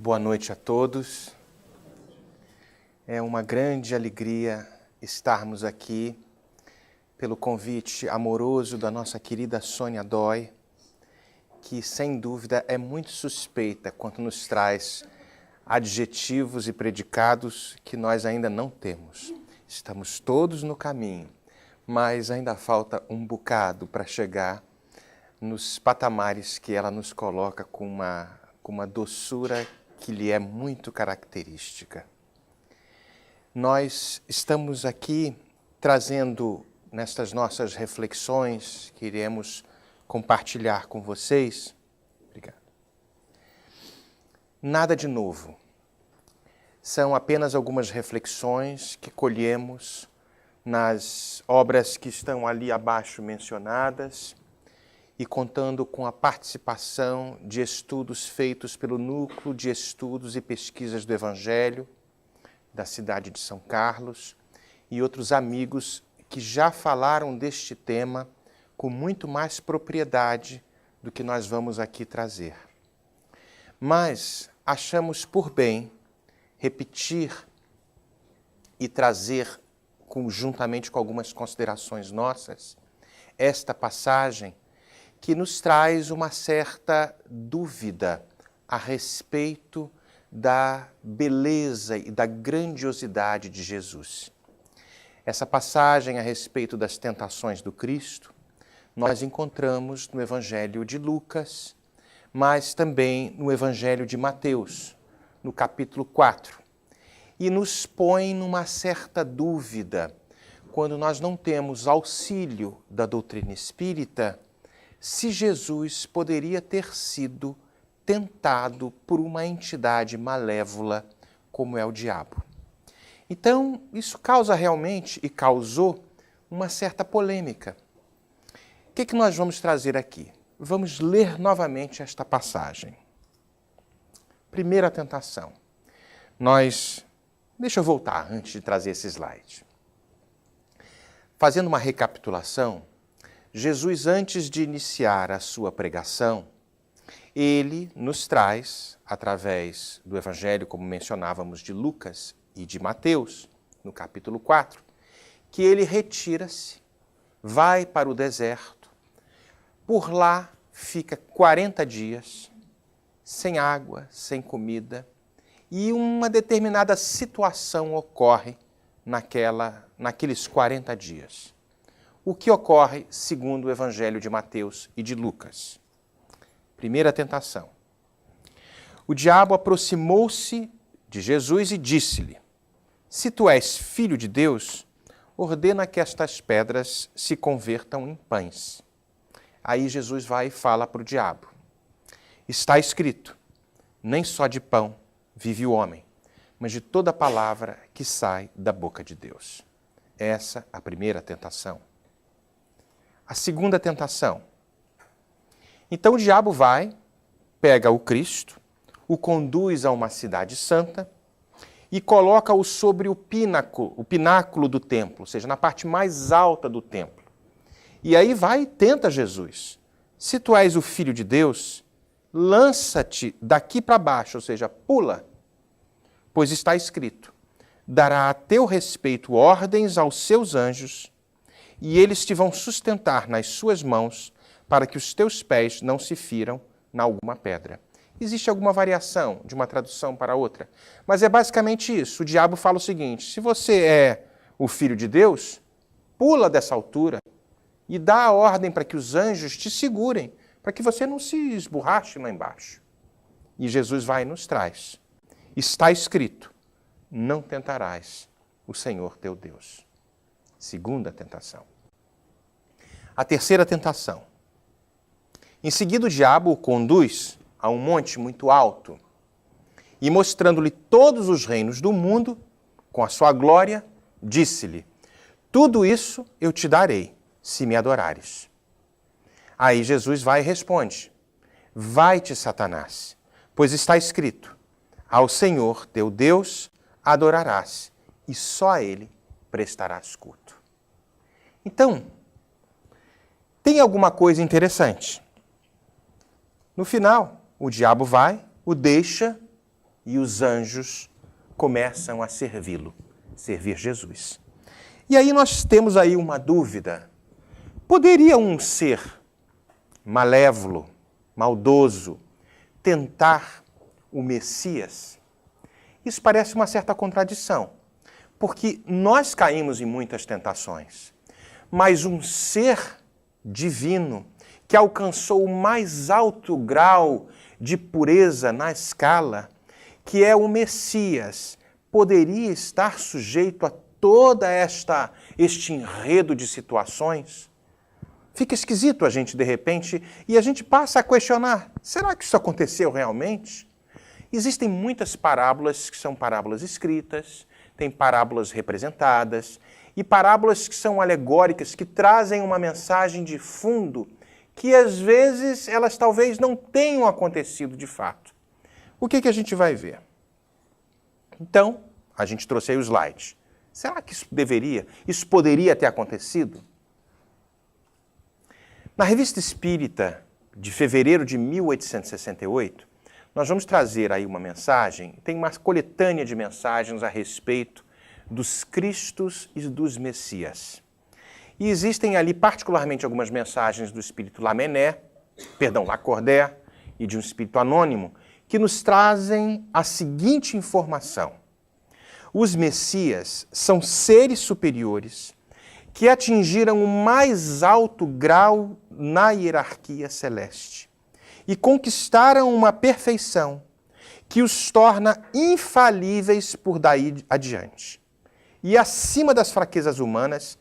Boa noite a todos. É uma grande alegria estarmos aqui pelo convite amoroso da nossa querida Sônia Dói, que sem dúvida é muito suspeita quando nos traz adjetivos e predicados que nós ainda não temos. Estamos todos no caminho, mas ainda falta um bocado para chegar nos patamares que ela nos coloca com uma doçura que lhe é muito característica. Nós estamos aqui trazendo nestas nossas reflexões que iremos compartilhar com vocês. Obrigado. Nada de novo. São apenas algumas reflexões que colhemos nas obras que estão ali abaixo mencionadas e contando com a participação de estudos feitos pelo Núcleo de Estudos e Pesquisas do Evangelho da cidade de São Carlos e outros amigos que já falaram deste tema com muito mais propriedade do que nós vamos aqui trazer. Mas achamos por bem repetir e trazer, conjuntamente com algumas considerações nossas, esta passagem que nos traz uma certa dúvida a respeito da beleza e da grandiosidade de Jesus. Essa passagem a respeito das tentações do Cristo, nós encontramos no Evangelho de Lucas, mas também no Evangelho de Mateus, no capítulo 4, e nos põe numa certa dúvida, quando nós não temos auxílio da doutrina espírita, se Jesus poderia ter sido tentado por uma entidade malévola como é o diabo. Então, isso causa realmente e causou uma certa polêmica. O que nós vamos trazer aqui? Vamos ler novamente esta passagem. Primeira tentação. Deixa eu voltar antes de trazer esse slide. Fazendo uma recapitulação, Jesus, antes de iniciar a sua pregação, ele nos traz, através do Evangelho, como mencionávamos, de Lucas e de Mateus, no capítulo 4, que ele retira-se, vai para o deserto, por lá fica 40 dias, sem água, sem comida, e uma determinada situação ocorre naqueles 40 dias. O que ocorre segundo o Evangelho de Mateus e de Lucas? Primeira tentação. O diabo aproximou-se de Jesus e disse-lhe: se tu és filho de Deus, ordena que estas pedras se convertam em pães. Aí Jesus vai e fala para o diabo: está escrito, nem só de pão vive o homem, mas de toda palavra que sai da boca de Deus. Essa a primeira tentação. A segunda tentação. Então o diabo vai, pega o Cristo, o conduz a uma cidade santa e coloca-o sobre o pináculo do templo, ou seja, na parte mais alta do templo. E aí vai e tenta Jesus. Se tu és o Filho de Deus, lança-te daqui para baixo, ou seja, pula, pois está escrito, dará a teu respeito ordens aos seus anjos, e eles te vão sustentar nas suas mãos para que os teus pés não se firam em alguma pedra. Existe alguma variação de uma tradução para outra, mas é basicamente isso. O diabo fala o seguinte: se você é o Filho de Deus, pula dessa altura e dá a ordem para que os anjos te segurem, para que você não se esborrache lá embaixo. E Jesus vai e nos traz. Está escrito, não tentarás o Senhor teu Deus. Segunda tentação. A terceira tentação. Em seguida, o diabo o conduz a um monte muito alto e, mostrando-lhe todos os reinos do mundo, com a sua glória, disse-lhe: tudo isso eu te darei, se me adorares. Aí Jesus vai e responde: vai-te, Satanás, pois está escrito, ao Senhor teu Deus adorarás, e só a Ele prestarás culto. Então, tem alguma coisa interessante. No final, o diabo vai, o deixa e os anjos começam a servi-lo, servir Jesus. E aí nós temos aí uma dúvida. Poderia um ser malévolo, maldoso, tentar o Messias? Isso parece uma certa contradição, porque nós caímos em muitas tentações, mas um ser divino que alcançou o mais alto grau de pureza na escala, que é o Messias, poderia estar sujeito a toda este enredo de situações? Fica esquisito a gente, de repente, e a gente passa a questionar, será que isso aconteceu realmente? Existem muitas parábolas que são parábolas escritas, tem parábolas representadas, e parábolas que são alegóricas, que trazem uma mensagem de fundo, que às vezes elas talvez não tenham acontecido de fato. O que a gente vai ver? Então, a gente trouxe aí o slide. Será que isso poderia ter acontecido? Na Revista Espírita, de fevereiro de 1868, nós vamos trazer aí uma mensagem, tem uma coletânea de mensagens a respeito dos Cristos e dos Messias. E existem ali particularmente algumas mensagens do espírito Lacordaire e de um espírito anônimo, que nos trazem a seguinte informação. Os Messias são seres superiores que atingiram o mais alto grau na hierarquia celeste e conquistaram uma perfeição que os torna infalíveis por daí adiante e acima das fraquezas humanas,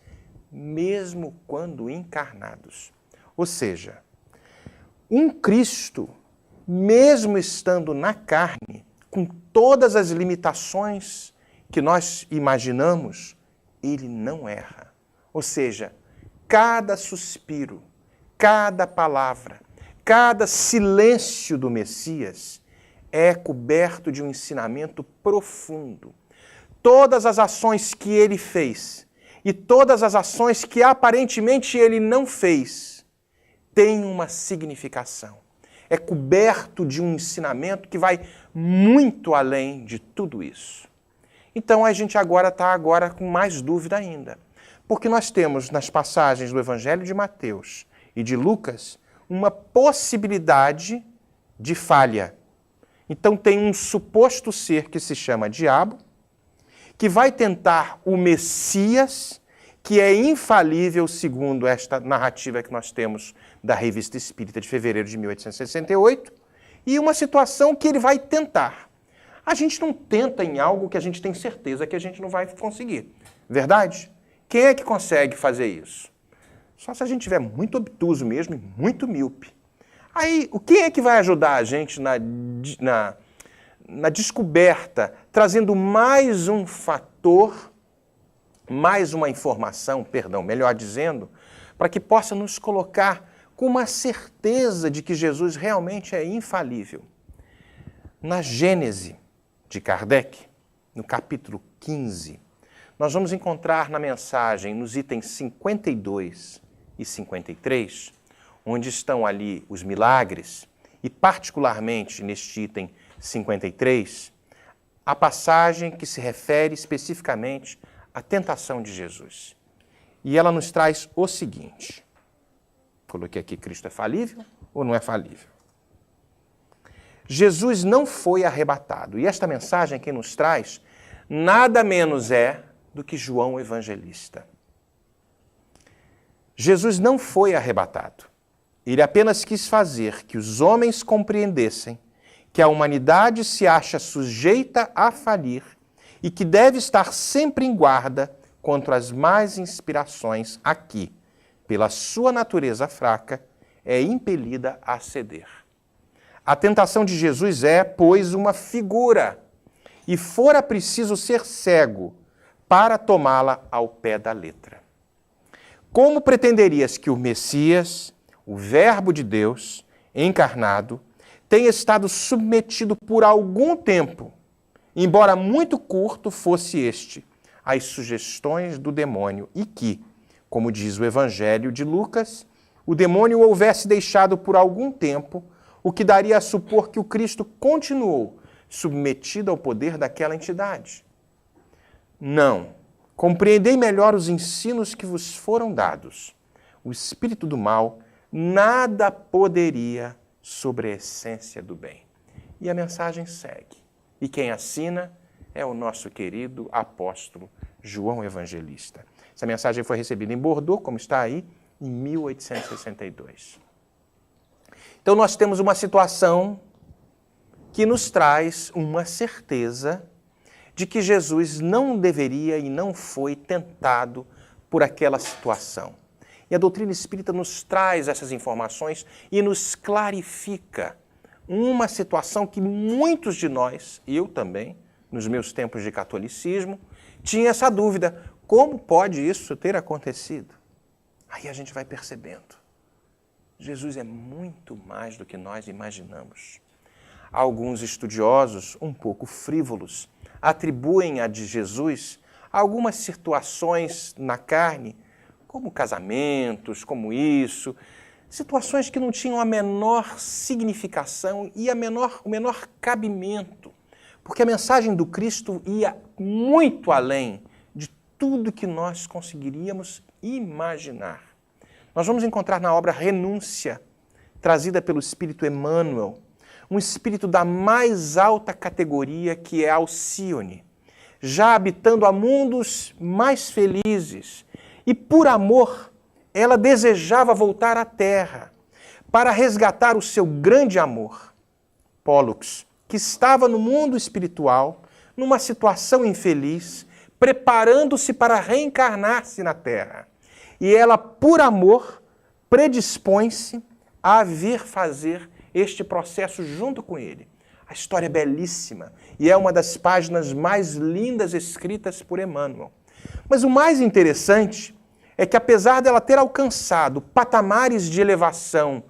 mesmo quando encarnados. Ou seja, um Cristo, mesmo estando na carne, com todas as limitações que nós imaginamos, ele não erra. Ou seja, cada suspiro, cada palavra, cada silêncio do Messias é coberto de um ensinamento profundo. Todas as ações que ele fez e todas as ações que aparentemente ele não fez têm uma significação. É coberto de um ensinamento que vai muito além de tudo isso. Então a gente está com mais dúvida ainda, porque nós temos nas passagens do Evangelho de Mateus e de Lucas uma possibilidade de falha. Então tem um suposto ser que se chama diabo, que vai tentar o Messias, que é infalível segundo esta narrativa que nós temos da Revista Espírita de fevereiro de 1868, e uma situação que ele vai tentar. A gente não tenta em algo que a gente tem certeza que a gente não vai conseguir. Verdade? Quem é que consegue fazer isso? Só se a gente tiver muito obtuso mesmo e muito míope. Aí, quem é que vai ajudar a gente na descoberta, trazendo mais um fator, mais uma informação, melhor dizendo, para que possa nos colocar com uma certeza de que Jesus realmente é infalível? Na Gênese de Kardec, no capítulo 15, nós vamos encontrar na mensagem, nos itens 52 e 53, onde estão ali os milagres, e particularmente neste item 53, a passagem que se refere especificamente à tentação de Jesus. E ela nos traz o seguinte. Coloquei aqui, Cristo é falível ou não é falível? Jesus não foi arrebatado. E esta mensagem quem nos traz nada menos é do que João Evangelista. Jesus não foi arrebatado. Ele apenas quis fazer que os homens compreendessem que a humanidade se acha sujeita a falir e que deve estar sempre em guarda contra as más inspirações a que, pela sua natureza fraca, é impelida a ceder. A tentação de Jesus é, pois, uma figura, e fora preciso ser cego para tomá-la ao pé da letra. Como pretenderias que o Messias, o Verbo de Deus, encarnado, tenha estado submetido por algum tempo, embora muito curto fosse este, às sugestões do demônio, e que, como diz o Evangelho de Lucas, o demônio o houvesse deixado por algum tempo, o que daria a supor que o Cristo continuou submetido ao poder daquela entidade. Não. Compreendei melhor os ensinos que vos foram dados. O espírito do mal nada poderia sobre a essência do bem. E a mensagem segue. E quem assina é o nosso querido apóstolo João Evangelista. Essa mensagem foi recebida em Bordeaux, como está aí, em 1862. Então nós temos uma situação que nos traz uma certeza de que Jesus não deveria e não foi tentado por aquela situação. E a doutrina espírita nos traz essas informações e nos clarifica uma situação que muitos de nós, eu também, nos meus tempos de catolicismo, tinha essa dúvida: como pode isso ter acontecido? Aí a gente vai percebendo. Jesus é muito mais do que nós imaginamos. Alguns estudiosos, um pouco frívolos, atribuem a de Jesus algumas situações na carne, como casamentos, como isso, situações que não tinham a menor significação e o menor cabimento, porque a mensagem do Cristo ia muito além de tudo que nós conseguiríamos imaginar. Nós vamos encontrar na obra Renúncia, trazida pelo Espírito Emmanuel, um espírito da mais alta categoria, que é Alcíone, já habitando a mundos mais felizes. E por amor, ela desejava voltar à Terra para resgatar o seu grande amor, Pólux, que estava no mundo espiritual, numa situação infeliz, preparando-se para reencarnar-se na Terra. E ela, por amor, predispõe-se a vir fazer este processo junto com ele. A história é belíssima e é uma das páginas mais lindas escritas por Emmanuel. Mas o mais interessante é que, apesar dela ter alcançado patamares de elevação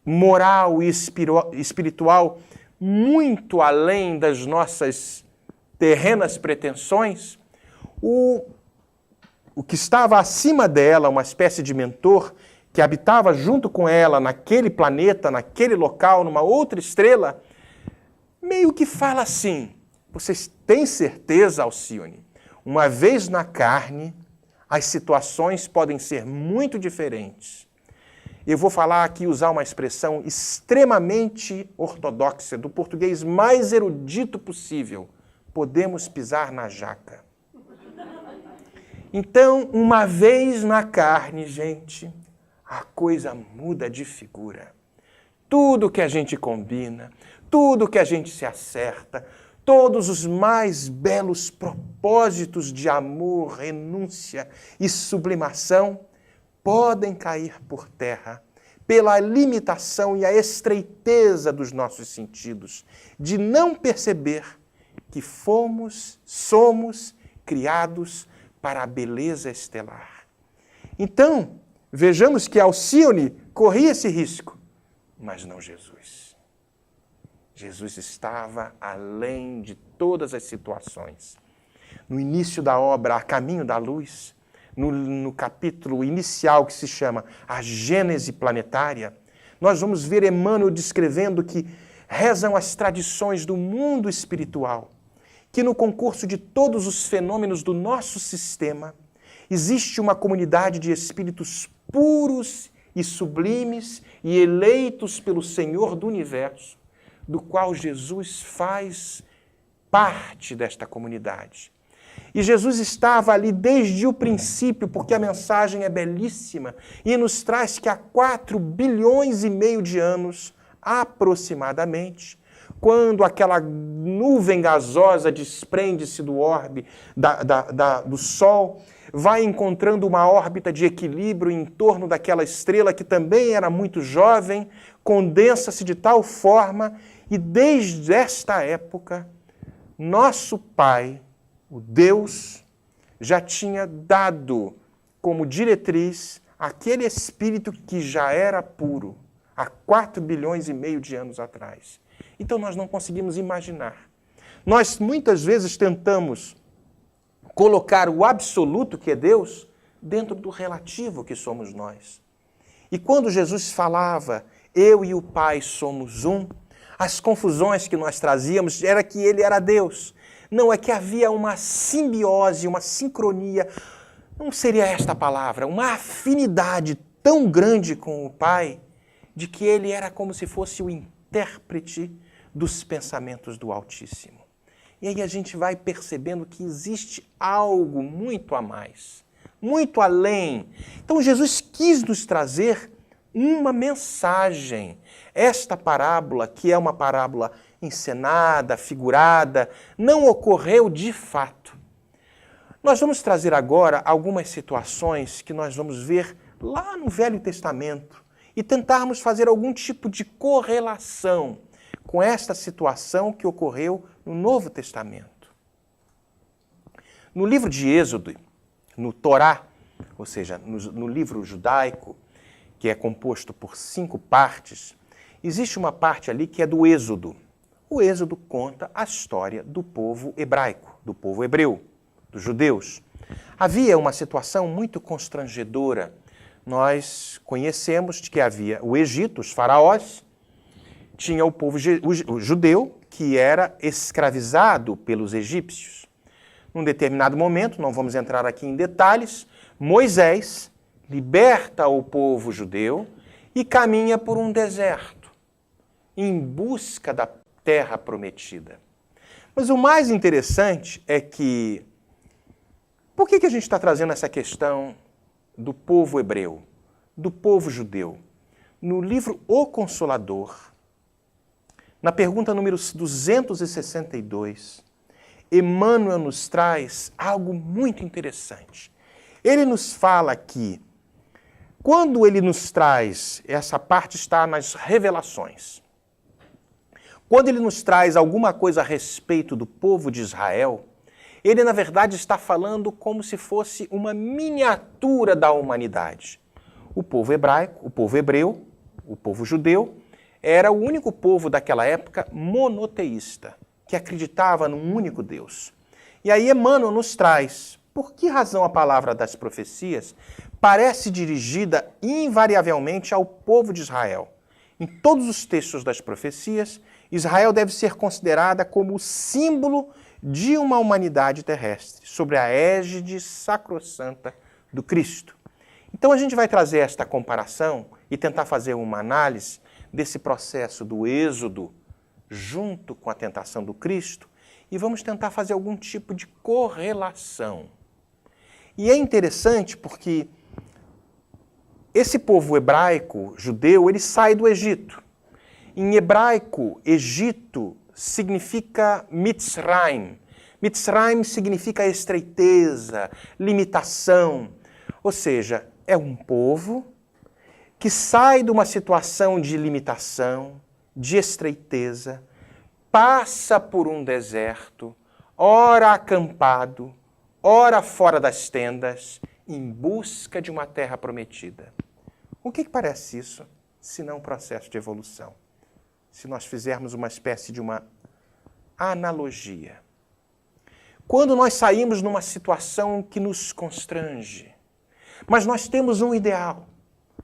moral e espiritual muito além das nossas terrenas pretensões, o que estava acima dela, uma espécie de mentor, que habitava junto com ela naquele planeta, naquele local, numa outra estrela, meio que fala assim: vocês têm certeza, Alcíone? Uma vez na carne, as situações podem ser muito diferentes. Eu vou falar aqui, usar uma expressão extremamente ortodoxa, do português mais erudito possível. Podemos pisar na jaca. Então, uma vez na carne, gente, a coisa muda de figura. Tudo que a gente combina, tudo que a gente se acerta, todos os mais belos propósitos de amor, renúncia e sublimação podem cair por terra pela limitação e a estreiteza dos nossos sentidos, de não perceber que somos criados para a beleza estelar. Então, vejamos que Alcíone corria esse risco, mas não Jesus. Jesus estava além de todas as situações. No início da obra, A Caminho da Luz, no capítulo inicial que se chama A Gênese Planetária, nós vamos ver Emmanuel descrevendo que rezam as tradições do mundo espiritual, que no concurso de todos os fenômenos do nosso sistema, existe uma comunidade de espíritos puros e sublimes e eleitos pelo Senhor do Universo, do qual Jesus faz parte desta comunidade. E Jesus estava ali desde o princípio, porque a mensagem é belíssima e nos traz que há 4,5 bilhões de anos, aproximadamente, quando aquela nuvem gasosa desprende-se do orbe do Sol, vai encontrando uma órbita de equilíbrio em torno daquela estrela que também era muito jovem, condensa-se de tal forma, e desde esta época, nosso Pai, o Deus, já tinha dado como diretriz aquele espírito que já era puro, há 4,5 bilhões de anos atrás. Então nós não conseguimos imaginar. Nós muitas vezes tentamos colocar o absoluto, que é Deus, dentro do relativo, que somos nós. E quando Jesus falava, eu e o Pai somos um, as confusões que nós trazíamos era que ele era Deus. Não, é que havia uma simbiose, uma sincronia, não seria esta a palavra, uma afinidade tão grande com o Pai, de que ele era como se fosse o intérprete dos pensamentos do Altíssimo. E aí a gente vai percebendo que existe algo muito a mais, muito além. Então Jesus quis nos trazer uma mensagem. Esta parábola, que é uma parábola encenada, figurada, não ocorreu de fato. Nós vamos trazer agora algumas situações que nós vamos ver lá no Velho Testamento e tentarmos fazer algum tipo de correlação com esta situação que ocorreu no Novo Testamento. No livro de Êxodo, no Torá, ou seja, no livro judaico, que é composto por 5 partes, existe uma parte ali que é do Êxodo. O Êxodo conta a história do povo hebraico, do povo hebreu, dos judeus. Havia uma situação muito constrangedora. Nós conhecemos que havia o Egito, os faraós, tinha o povo o judeu, que era escravizado pelos egípcios. Num determinado momento, não vamos entrar aqui em detalhes, Moisés liberta o povo judeu e caminha por um deserto, em busca da terra prometida. Mas o mais interessante é que, por que a gente está trazendo essa questão do povo hebreu, do povo judeu? No livro O Consolador, na pergunta número 262, Emmanuel nos traz algo muito interessante. Ele nos fala que, quando ele nos traz, essa parte está nas revelações, quando ele nos traz alguma coisa a respeito do povo de Israel, ele, na verdade, está falando como se fosse uma miniatura da humanidade. O povo hebraico, o povo hebreu, o povo judeu, era o único povo daquela época monoteísta, que acreditava num único Deus. E aí Emmanuel nos traz, por que razão a palavra das profecias parece dirigida invariavelmente ao povo de Israel? Em todos os textos das profecias, Israel deve ser considerada como o símbolo de uma humanidade terrestre, sobre a égide sacrossanta do Cristo. Então a gente vai trazer esta comparação e tentar fazer uma análise desse processo do êxodo junto com a tentação do Cristo e vamos tentar fazer algum tipo de correlação. E é interessante porque esse povo hebraico, judeu, ele sai do Egito. Em hebraico, Egito significa Mitzrayim. Mitzrayim significa estreiteza, limitação. Ou seja, é um povo que sai de uma situação de limitação, de estreiteza, passa por um deserto, ora acampado, ora fora das tendas, em busca de uma terra prometida. O que parece isso, se não um processo de evolução? Se nós fizermos uma espécie de uma analogia. Quando nós saímos numa situação que nos constrange, mas nós temos um ideal,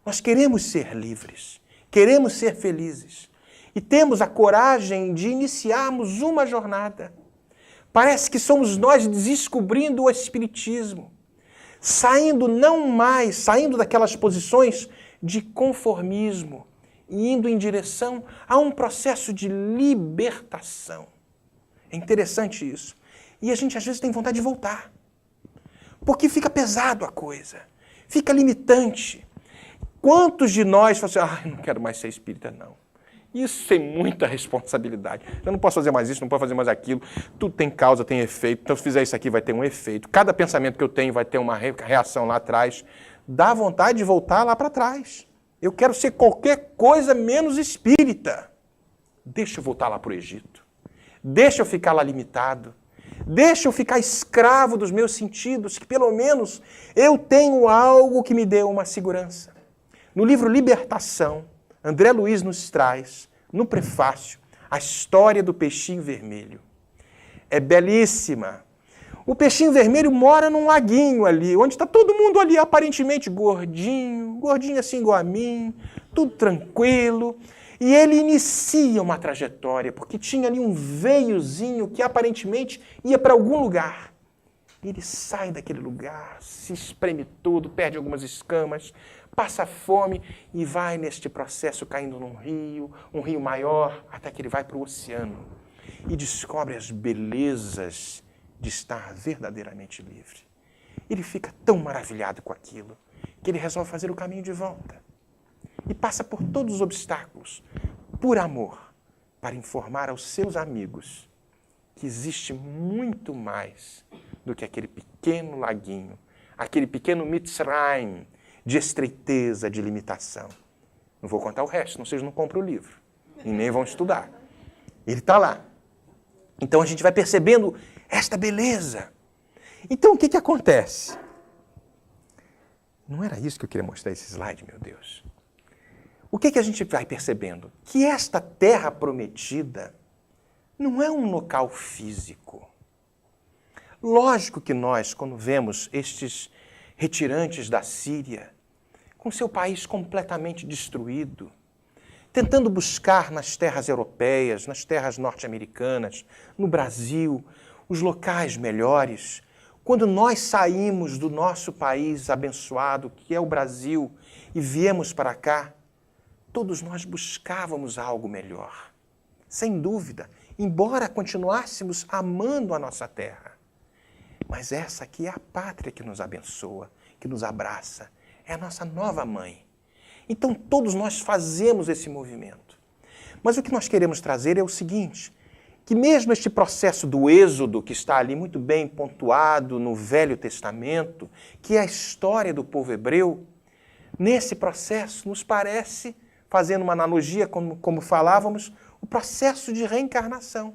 nós queremos ser livres, queremos ser felizes e temos a coragem de iniciarmos uma jornada. Parece que somos nós descobrindo o Espiritismo, saindo daquelas posições de conformismo e indo em direção a um processo de libertação. É interessante isso. E a gente às vezes tem vontade de voltar, porque fica pesado a coisa, fica limitante. Quantos de nós falam assim, não quero mais ser espírita, não. Isso tem muita responsabilidade. Eu não posso fazer mais isso, não posso fazer mais aquilo. Tudo tem causa, tem efeito. Então, se fizer isso aqui, vai ter um efeito. Cada pensamento que eu tenho vai ter uma reação lá atrás. Dá vontade de voltar lá para trás. Eu quero ser qualquer coisa menos espírita. Deixa eu voltar lá para o Egito. Deixa eu ficar lá limitado. Deixa eu ficar escravo dos meus sentidos, que pelo menos eu tenho algo que me dê uma segurança. No livro Libertação, André Luiz nos traz, no prefácio, a história do peixinho vermelho. É belíssima. O peixinho vermelho mora num laguinho ali, onde está todo mundo ali aparentemente gordinho assim igual a mim, tudo tranquilo. E ele inicia uma trajetória, porque tinha ali um veiozinho que aparentemente ia para algum lugar. Ele sai daquele lugar, se espreme todo, perde algumas escamas, passa fome e vai neste processo caindo num rio, um rio maior, até que ele vai para o oceano e descobre as belezas de estar verdadeiramente livre. Ele fica tão maravilhado com aquilo que ele resolve fazer o caminho de volta e passa por todos os obstáculos, por amor, para informar aos seus amigos que existe muito mais do que aquele pequeno laguinho, aquele pequeno Mitzrayim de estreiteza, de limitação. Não vou contar o resto, senão vocês não compram o livro e nem vão estudar. Ele está lá. Então a gente vai percebendo esta beleza. Então o que acontece? Não era isso que eu queria mostrar esse slide, meu Deus. O que a gente vai percebendo? Que esta terra prometida não é um local físico. Lógico que nós, quando vemos estes retirantes da Síria, com seu país completamente destruído, tentando buscar nas terras europeias, nas terras norte-americanas, no Brasil, os locais melhores, quando nós saímos do nosso país abençoado, que é o Brasil, e viemos para cá, todos nós buscávamos algo melhor. Sem dúvida, embora continuássemos amando a nossa terra. Mas essa aqui é a pátria que nos abençoa, que nos abraça. É a nossa nova mãe. Então todos nós fazemos esse movimento. Mas o que nós queremos trazer é o seguinte, que mesmo este processo do êxodo, que está ali muito bem pontuado no Velho Testamento, que é a história do povo hebreu, nesse processo nos parece, fazendo uma analogia como falávamos, o processo de reencarnação.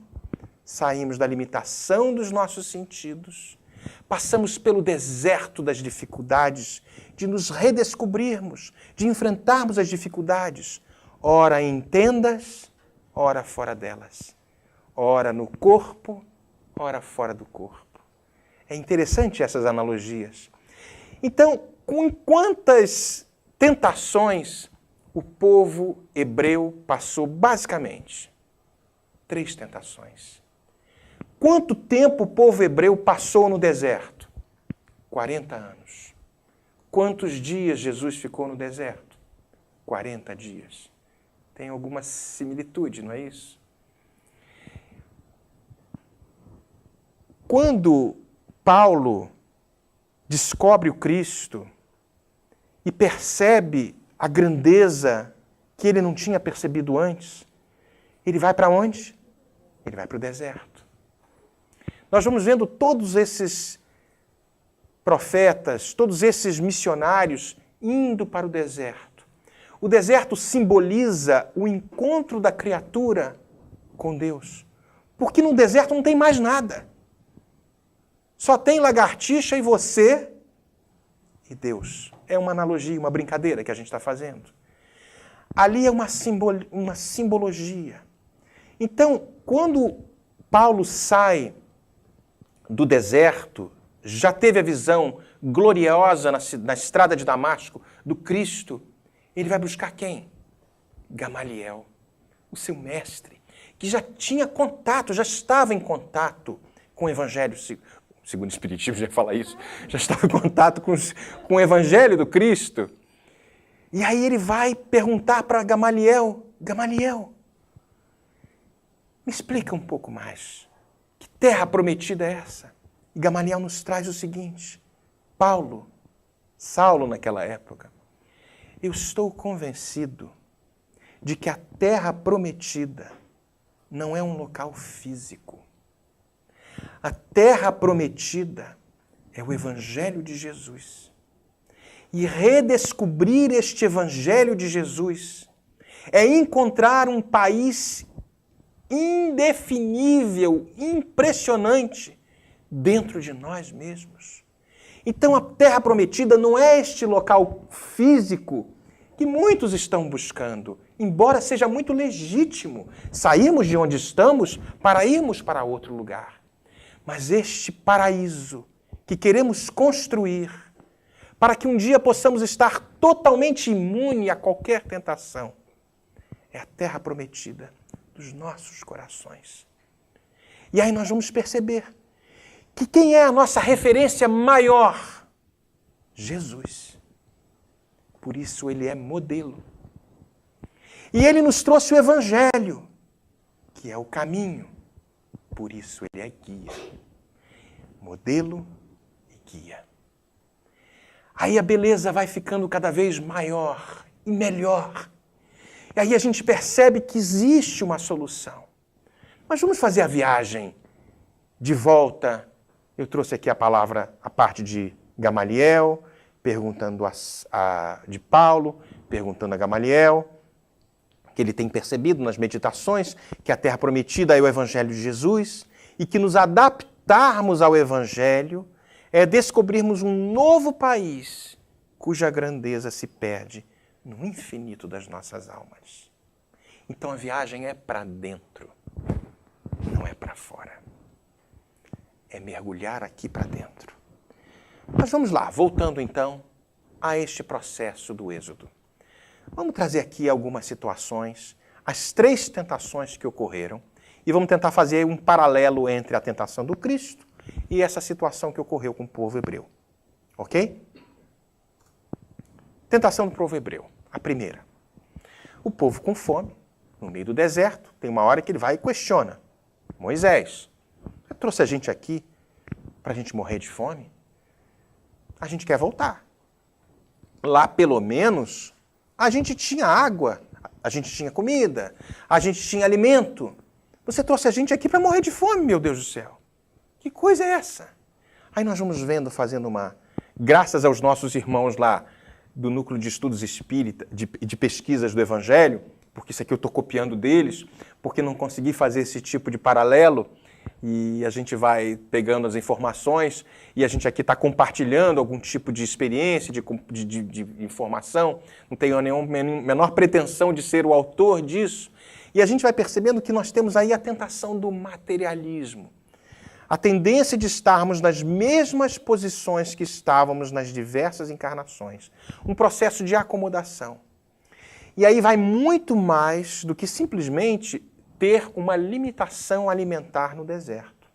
Saímos da limitação dos nossos sentidos, passamos pelo deserto das dificuldades, de nos redescobrirmos, de enfrentarmos as dificuldades, ora em tendas, ora fora delas, ora no corpo, ora fora do corpo. É interessante essas analogias. Então, com quantas tentações o povo hebreu passou basicamente? 3 tentações. Quanto tempo o povo hebreu passou no deserto? 40 anos. Quantos dias Jesus ficou no deserto? 40 dias. Tem alguma similitude, não é isso? Quando Paulo descobre o Cristo e percebe a grandeza que ele não tinha percebido antes, ele vai para onde? Ele vai para o deserto. Nós vamos vendo todos esses profetas, todos esses missionários indo para o deserto. O deserto simboliza o encontro da criatura com Deus. Porque no deserto não tem mais nada. Só tem lagartixa e você e Deus. É uma analogia, uma brincadeira que a gente está fazendo. Ali é uma simbologia. Então, quando Paulo sai do deserto, já teve a visão gloriosa na estrada de Damasco do Cristo, ele vai buscar quem? Gamaliel, o seu mestre, que já tinha contato, já estava em contato com o Evangelho, segundo o Espiritismo já fala isso, já estava em contato com o Evangelho do Cristo. E aí ele vai perguntar para Gamaliel, Gamaliel, me explica um pouco mais. Que terra prometida é essa? E Gamaliel nos traz o seguinte, Saulo naquela época, eu estou convencido de que a terra prometida não é um local físico. A terra prometida é o Evangelho de Jesus. E redescobrir este Evangelho de Jesus é encontrar um país indefinível, impressionante, dentro de nós mesmos. Então a terra prometida não é este local físico que muitos estão buscando, embora seja muito legítimo sairmos de onde estamos para irmos para outro lugar. Mas este paraíso que queremos construir, para que um dia possamos estar totalmente imune a qualquer tentação, é a terra prometida dos nossos corações. E aí nós vamos perceber que quem é a nossa referência maior? Jesus. Por isso ele é modelo. E ele nos trouxe o Evangelho, que é o caminho. Por isso ele é guia. Modelo e guia. Aí a beleza vai ficando cada vez maior e melhor. E aí a gente percebe que existe uma solução. Mas vamos fazer a viagem de volta. Eu trouxe aqui a parte de Gamaliel, perguntando de Paulo, perguntando a Gamaliel, que ele tem percebido nas meditações que a terra prometida é o Evangelho de Jesus e que nos adaptarmos ao Evangelho é descobrirmos um novo país cuja grandeza se perde no infinito das nossas almas. Então a viagem é para dentro, não é para fora. É mergulhar aqui para dentro. Mas vamos lá, voltando então a este processo do Êxodo. Vamos trazer aqui algumas situações, as 3 tentações que ocorreram, e vamos tentar fazer um paralelo entre a tentação do Cristo e essa situação que ocorreu com o povo hebreu. Ok? Tentação do povo hebreu. A primeira. O povo com fome, no meio do deserto, tem uma hora que ele vai e questiona. Moisés, você trouxe a gente aqui para a gente morrer de fome? A gente quer voltar. Lá, pelo menos, a gente tinha água, a gente tinha comida, a gente tinha alimento. Você trouxe a gente aqui para morrer de fome, meu Deus do céu. Que coisa é essa? Aí nós vamos vendo, fazendo graças aos nossos irmãos lá do Núcleo de Estudos Espírita, de Pesquisas do Evangelho, porque isso aqui eu estou copiando deles, porque não consegui fazer esse tipo de paralelo, e a gente vai pegando as informações, e a gente aqui está compartilhando algum tipo de experiência, de informação, não tenho nenhuma menor pretensão de ser o autor disso, e a gente vai percebendo que nós temos aí a tentação do materialismo, a tendência de estarmos nas mesmas posições que estávamos nas diversas encarnações, um processo de acomodação. E aí vai muito mais do que simplesmente ter uma limitação alimentar no deserto.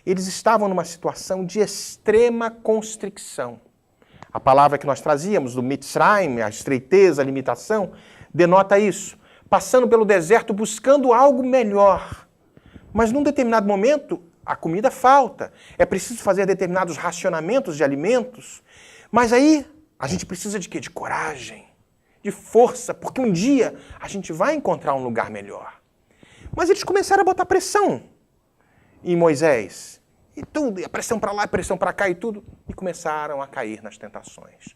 Eles estavam numa situação de extrema constricção. A palavra que nós trazíamos, do Mitzrayim, a estreiteza, a limitação, denota isso. Passando pelo deserto buscando algo melhor. Mas num determinado momento, a comida falta. É preciso fazer determinados racionamentos de alimentos. Mas aí, a gente precisa de quê? De coragem, de força, porque um dia a gente vai encontrar um lugar melhor. Mas eles começaram a botar pressão em Moisés. E tudo, e a pressão para lá, a pressão para cá e tudo. E começaram a cair nas tentações.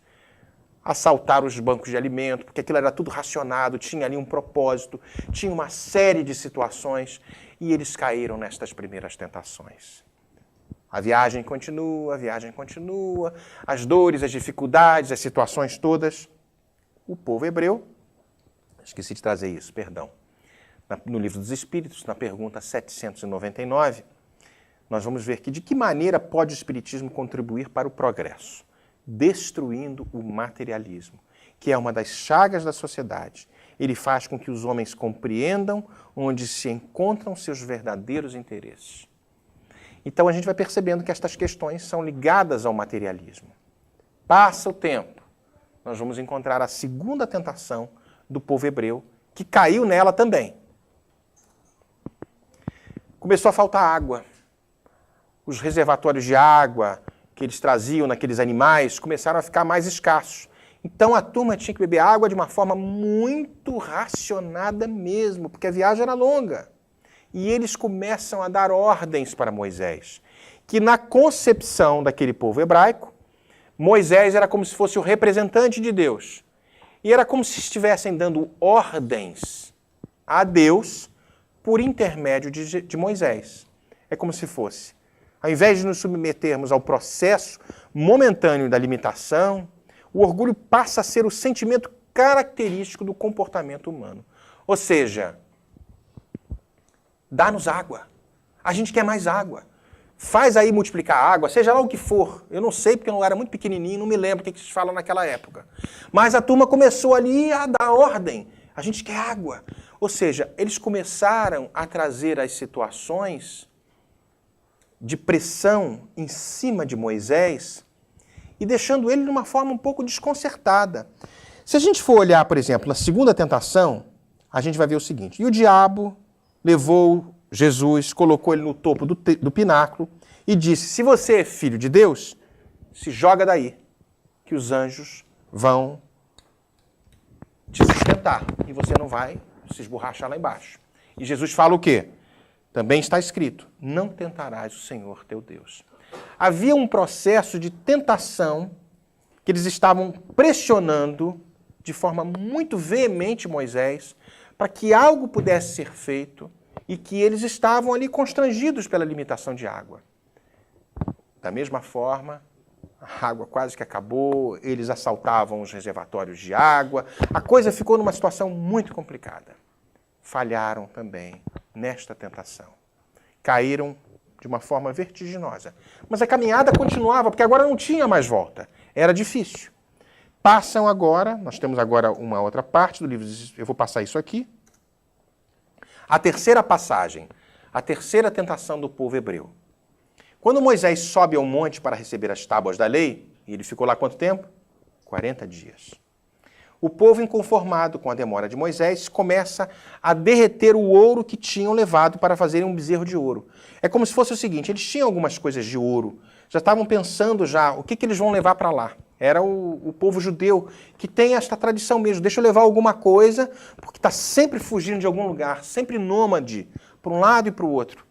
Assaltar os bancos de alimento, porque aquilo era tudo racionado, tinha ali um propósito, tinha uma série de situações, e eles caíram nestas primeiras tentações. A viagem continua, as dores, as dificuldades, as situações todas. O povo hebreu, esqueci de trazer isso, perdão. No Livro dos Espíritos, na pergunta 799, nós vamos ver que de que maneira pode o Espiritismo contribuir para o progresso, destruindo o materialismo, que é uma das chagas da sociedade. Ele faz com que os homens compreendam onde se encontram seus verdadeiros interesses. Então a gente vai percebendo que estas questões são ligadas ao materialismo. Passa o tempo, nós vamos encontrar a segunda tentação do povo hebreu, que caiu nela também. Começou a faltar água. Os reservatórios de água que eles traziam naqueles animais começaram a ficar mais escassos. Então a turma tinha que beber água de uma forma muito racionada mesmo, porque a viagem era longa. E eles começam a dar ordens para Moisés, que na concepção daquele povo hebraico, Moisés era como se fosse o representante de Deus. E era como se estivessem dando ordens a Deus por intermédio de Moisés. É como se fosse, ao invés de nos submetermos ao processo momentâneo da limitação, o orgulho passa a ser o sentimento característico do comportamento humano. Ou seja, dá-nos água. A gente quer mais água. Faz aí multiplicar a água, seja lá o que for. Eu não sei, porque eu era muito pequenininho, não me lembro o que se fala naquela época. Mas a turma começou ali a dar ordem. A gente quer água. Ou seja, eles começaram a trazer as situações de pressão em cima de Moisés e deixando ele de uma forma um pouco desconcertada. Se a gente for olhar, por exemplo, na segunda tentação, a gente vai ver o seguinte: e o diabo levou Jesus, colocou ele no topo do pináculo e disse: se você é filho de Deus, se joga daí, que os anjos vão te sustentar e você não vai se esborrachar lá embaixo. E Jesus fala o quê? Também está escrito: não tentarás o Senhor teu Deus. Havia um processo de tentação que eles estavam pressionando de forma muito veemente Moisés para que algo pudesse ser feito e que eles estavam ali constrangidos pela limitação de água. Da mesma forma, a água quase que acabou, eles assaltavam os reservatórios de água, a coisa ficou numa situação muito complicada. Falharam também nesta tentação. Caíram de uma forma vertiginosa. Mas a caminhada continuava, porque agora não tinha mais volta. Era difícil. Passam agora, nós temos agora uma outra parte do livro, eu vou passar isso aqui. A terceira passagem, a terceira tentação do povo hebreu. Quando Moisés sobe ao monte para receber as tábuas da lei, e ele ficou lá quanto tempo? 40 dias. O povo, inconformado com a demora de Moisés, começa a derreter o ouro que tinham levado para fazerem um bezerro de ouro. É como se fosse o seguinte: eles tinham algumas coisas de ouro, já estavam pensando o que eles vão levar para lá. Era o povo judeu que tem esta tradição mesmo: deixa eu levar alguma coisa, porque está sempre fugindo de algum lugar, sempre nômade, para um lado e para o outro.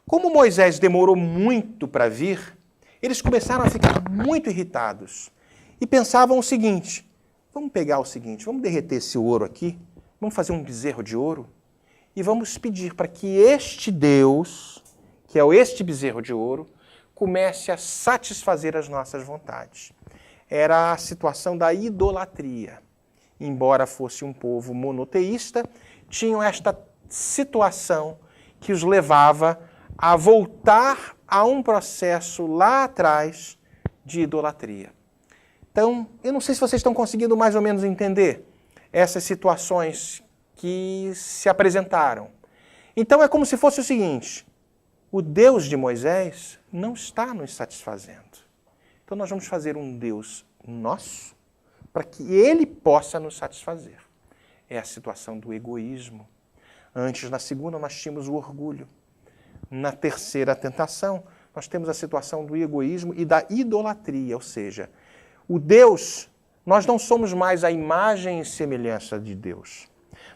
Como Moisés demorou muito para vir, eles começaram a ficar muito irritados e pensavam o seguinte: vamos pegar o seguinte, vamos derreter esse ouro aqui, vamos fazer um bezerro de ouro e vamos pedir para que este Deus, que é este bezerro de ouro, comece a satisfazer as nossas vontades. Era a situação da idolatria. Embora fosse um povo monoteísta, tinham esta situação que os levava a voltar a um processo lá atrás de idolatria. Então, eu não sei se vocês estão conseguindo mais ou menos entender essas situações que se apresentaram. Então, é como se fosse o seguinte: o Deus de Moisés não está nos satisfazendo. Então, nós vamos fazer um Deus nosso para que ele possa nos satisfazer. É a situação do egoísmo. Antes, na segunda, nós tínhamos o orgulho. Na terceira tentação, nós temos a situação do egoísmo e da idolatria, ou seja, o Deus, nós não somos mais a imagem e semelhança de Deus.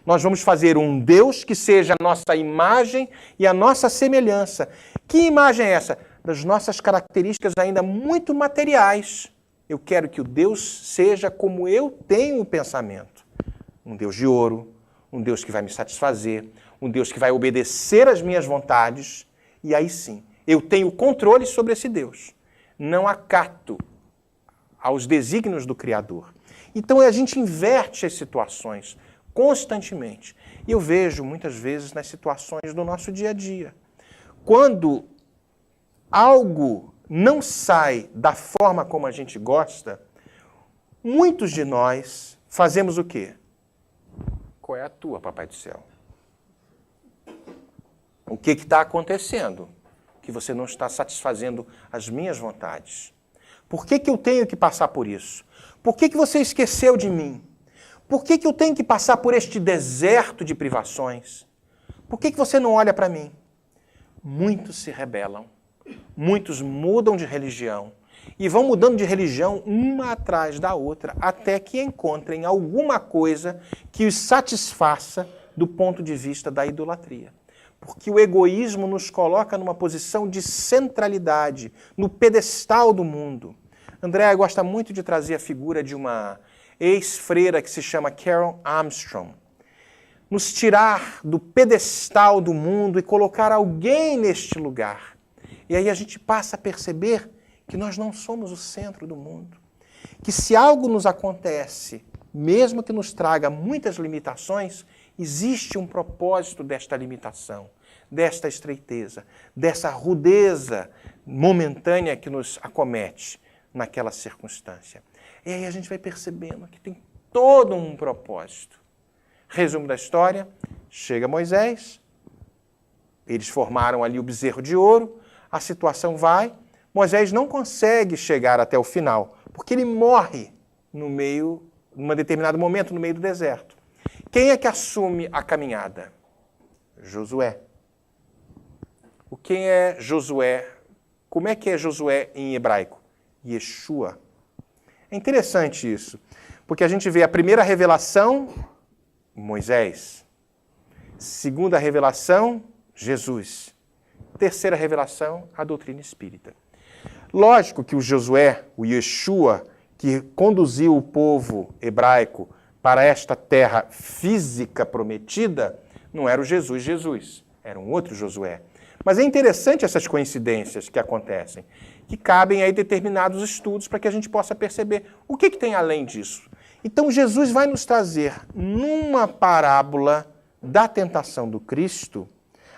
Nós vamos fazer um Deus que seja a nossa imagem e a nossa semelhança. Que imagem é essa? Das nossas características ainda muito materiais. Eu quero que o Deus seja como eu tenho o pensamento. Um Deus de ouro, um Deus que vai me satisfazer, um Deus que vai obedecer às minhas vontades, e aí sim, eu tenho controle sobre esse Deus. Não acato aos desígnios do Criador. Então a gente inverte as situações constantemente. E eu vejo muitas vezes nas situações do nosso dia a dia. Quando algo não sai da forma como a gente gosta, muitos de nós fazemos o quê? Qual é a tua, Papai do Céu? O que está acontecendo? Que você não está satisfazendo as minhas vontades. Por que eu tenho que passar por isso? Por que você esqueceu de mim? Por que eu tenho que passar por este deserto de privações? Por que você não olha para mim? Muitos se rebelam. Muitos mudam de religião. E vão mudando de religião uma atrás da outra, até que encontrem alguma coisa que os satisfaça do ponto de vista da idolatria. Porque o egoísmo nos coloca numa posição de centralidade, no pedestal do mundo. Andréa gosta muito de trazer a figura de uma ex-freira que se chama Carol Armstrong. Nos tirar do pedestal do mundo e colocar alguém neste lugar. E aí a gente passa a perceber que nós não somos o centro do mundo. Que se algo nos acontece, mesmo que nos traga muitas limitações, existe um propósito desta limitação, desta estreiteza, dessa rudeza momentânea que nos acomete naquela circunstância. E aí a gente vai percebendo que tem todo um propósito. Resumo da história, chega Moisés, eles formaram ali o bezerro de ouro, a situação vai, Moisés não consegue chegar até o final, porque ele morre num determinado momento, no meio do deserto. Quem é que assume a caminhada? Josué. Quem é Josué? Como é que é Josué em hebraico? Yeshua. É interessante isso, porque a gente vê a primeira revelação, Moisés. Segunda revelação, Jesus. Terceira revelação, a doutrina espírita. Lógico que o Josué, o Yeshua, que conduziu o povo hebraico para esta terra física prometida, não era o Jesus, era um outro Josué. Mas é interessante essas coincidências que acontecem, que cabem aí determinados estudos para que a gente possa perceber o que tem além disso. Então Jesus vai nos trazer, numa parábola da tentação do Cristo,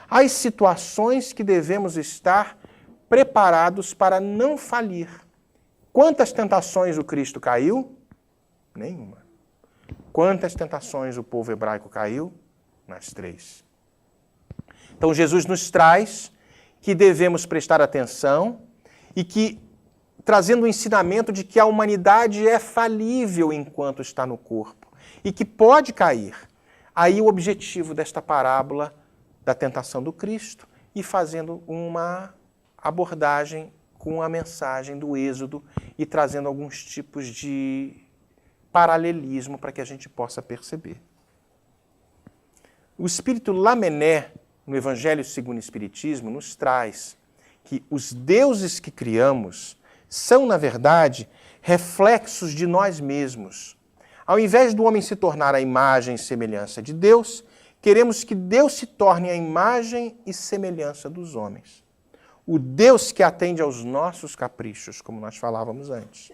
as situações que devemos estar preparados para não falir. Quantas tentações o Cristo caiu? Nenhuma. Quantas tentações o povo hebraico caiu? Nas 3. Então Jesus nos traz que devemos prestar atenção e que, trazendo o ensinamento de que a humanidade é falível enquanto está no corpo e que pode cair. Aí o objetivo desta parábola da tentação do Cristo e fazendo uma abordagem com a mensagem do Êxodo e trazendo alguns tipos de paralelismo para que a gente possa perceber. O Espírito Lamennais, no Evangelho segundo o Espiritismo, nos traz que os deuses que criamos são, na verdade, reflexos de nós mesmos. Ao invés do homem se tornar a imagem e semelhança de Deus, queremos que Deus se torne a imagem e semelhança dos homens. O Deus que atende aos nossos caprichos, como nós falávamos antes.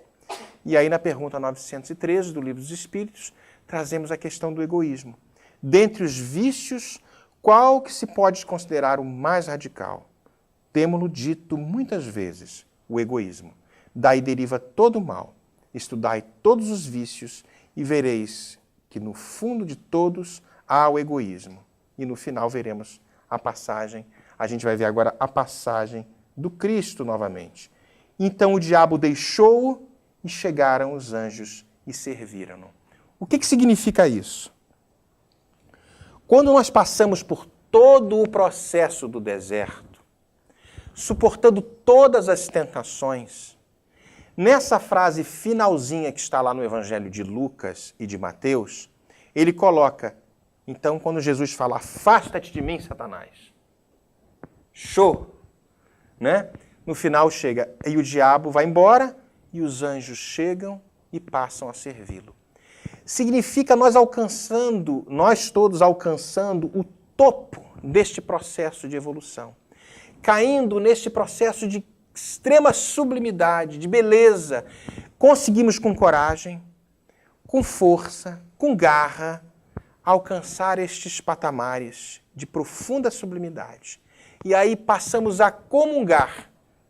E aí, na pergunta 913 do Livro dos Espíritos, trazemos a questão do egoísmo. Dentre os vícios, qual que se pode considerar o mais radical? Temo-lo dito muitas vezes, o egoísmo. Daí deriva todo o mal. Estudai todos os vícios e vereis que no fundo de todos há o egoísmo. E no final veremos a passagem, a gente vai ver agora a passagem do Cristo novamente. Então o diabo deixou-o e chegaram os anjos e serviram-no. O que significa isso? Quando nós passamos por todo o processo do deserto, suportando todas as tentações, nessa frase finalzinha que está lá no Evangelho de Lucas e de Mateus, ele coloca, então, quando Jesus fala, afasta-te de mim, Satanás. Show! Né? No final chega, e o diabo vai embora, e os anjos chegam e passam a servi-lo. Significa nós todos alcançando o topo deste processo de evolução. Caindo neste processo de extrema sublimidade, de beleza, conseguimos com coragem, com força, com garra, alcançar estes patamares de profunda sublimidade. E aí passamos a comungar